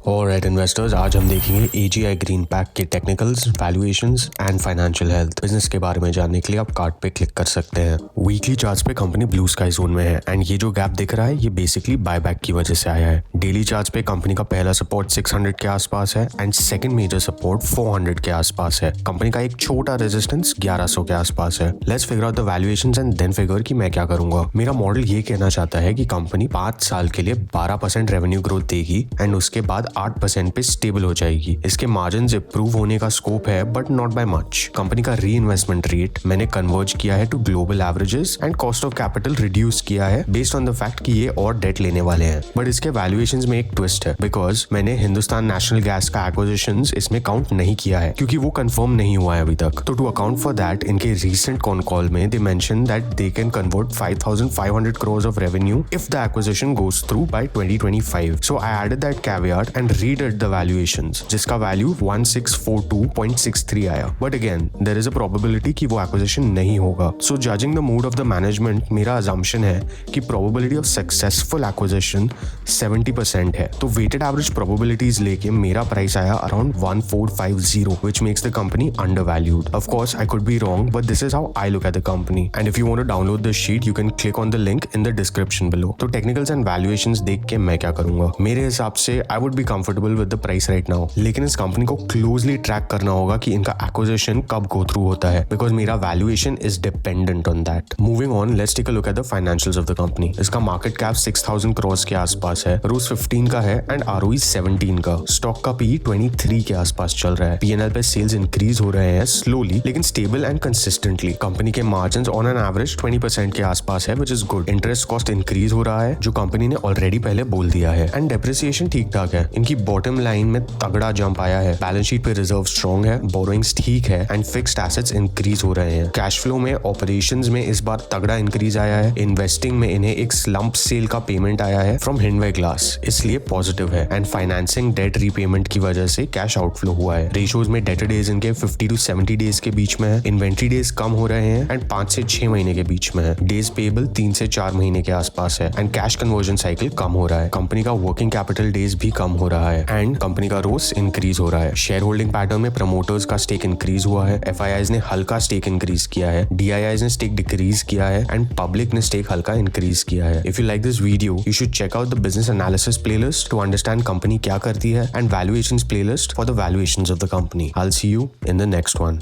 Alright investors, आज हम देखेंगे AGI ग्रीन पैक के technicals, valuations and financial health. Business के बारे में जानने के लिए आप कार्ड पे क्लिक कर सकते हैं। वीकली चार्ट्स पे कंपनी ब्लू स्काई जोन में है एंड ये जो गैप दिख रहा है ये बेसिकली बायबैक की वजह से आया है। डेली चार्ट्स पे कंपनी का पहला सपोर्ट 600 के आसपास है एंड सेकंड मेजर सपोर्ट 400 के आसपास है। कंपनी का एक छोटा रेजिस्टेंस 1100 के आसपास है। Let's figure out the valuations and then figure कि मैं क्या करूंगा। मेरा मॉडल ये कहना चाहता है कि कंपनी 5 साल के लिए 12% रेवेन्यू ग्रोथ देगी एंड उसके बाद 8% पे स्टेबल हो जाएगी। इसके मार्जिन्स इंप्रूव होने का स्कोप है but not by much. Company का री इन्वेस्टमेंट रेट मैंने कन्वर्ज किया है to global averages and cost of capital reduce किया है बेस्ड ऑन द फैक्ट कि ये और डेट लेने वाले हैं। बट इसके वैल्यूएशंस में एक ट्विस्ट है बिकॉज मैंने हिंदुस्तान नेशनल गैस का एक्विजिशंस इसमें काउंट नहीं किया है क्योंकि वो कंफर्म नहीं हुआ है अभी तक। तो टू अकाउंट फॉर दैट इनके रीसेंट कॉन कॉल में they mention that they can convert 5,500 crores of revenue if the acquisition goes through by 2025. So I added that caveat and redid the valuations, जिसका value 1642.63 आया। But again, there is a probability कि वो acquisition नहीं होगा। So judging the mood of the management, मेरा assumption है कि probability of successful acquisition 70% है। तो weighted average probabilities लेके मेरा प्राइस आया around 1450, which makes the company undervalued. Of course, I could be wrong, but this is how I look at the company. And if you want to download the sheet, you can click on the link in the description below. तो technicals and valuations देख के मैं क्या करूंगा। मेरे हिसाब से I would be comfortable with the price right now, लेकिन इस कंपनी को closely track करना होगा कि इनका acquisition कब go through होता है because मेरा valuation is dependent on that. Moving on, let's take a look at the financials of the company. इसका market cap 6,000 crores के आसपास है, ROE 15 का है and ROE 17 का। स्टॉक का PE 23 के आसपास चल रहा है। P&L पे सेल्स इंक्रीज हो रहे हैं स्लोली लेकिन स्टेबल एंड कंसिस्टेंटली। कंपनी के मार्जिन ऑन एन एवरेज 20% के आसपास है which is good. Interest cost increase हो रहा है जो कंपनी ने ऑलरेडी पहले बोल दिया है एंड डेप्रिसिएशन ठीक ठाक है। इनकी बॉटम लाइन में तगड़ा जंप आया है। बैलेंस शीट पे रिजर्व स्ट्रॉन्ग है, बोरोइंग्स ठीक है एंड फिक्स्ड एसेट्स इंक्रीज हो रहे हैं। कैश फ्लो में ऑपरेशंस में इस बार तगड़ा इंक्रीज आया है। इन्वेस्टिंग में इन्हें एक स्लम्प सेल का पेमेंट आया है फ्रॉम हिंडवे ग्लास, इसलिए पॉजिटिव है एंड फाइनेंसिंग डेट रीपेमेंट की वजह से कैश आउटफ्लो हुआ है। रेशियोज में डेटर डेज इनके 50 to 70 डेज के बीच में है। इन्वेंट्री डेज कम हो रहे हैं एंड 5 से 6 महीने के बीच में है। डेज पेएबल 3 से 4 महीने के आसपास है एंड कैश कन्वर्जन साइकिल कम हो रहा है। कंपनी का वर्किंग कैपिटल डेज भी कम हो रहा है एंड कंपनी का रोस इंक्रीज हो रहा है। शेयर होल्डिंग पैटर्न में प्रमोटर्स का स्टेक इंक्रीज हुआ है। FIIs ने हल्का स्टेक इंक्रीज किया है, DIIs ने स्टेक डिक्रीज किया है एंड पब्लिक ने स्टेक हल्का इंक्रीज किया है। If you like this video you should check out the business analysis playlist to understand company क्या करती है and valuations playlist for the valuations of the company. I will see you in the next one.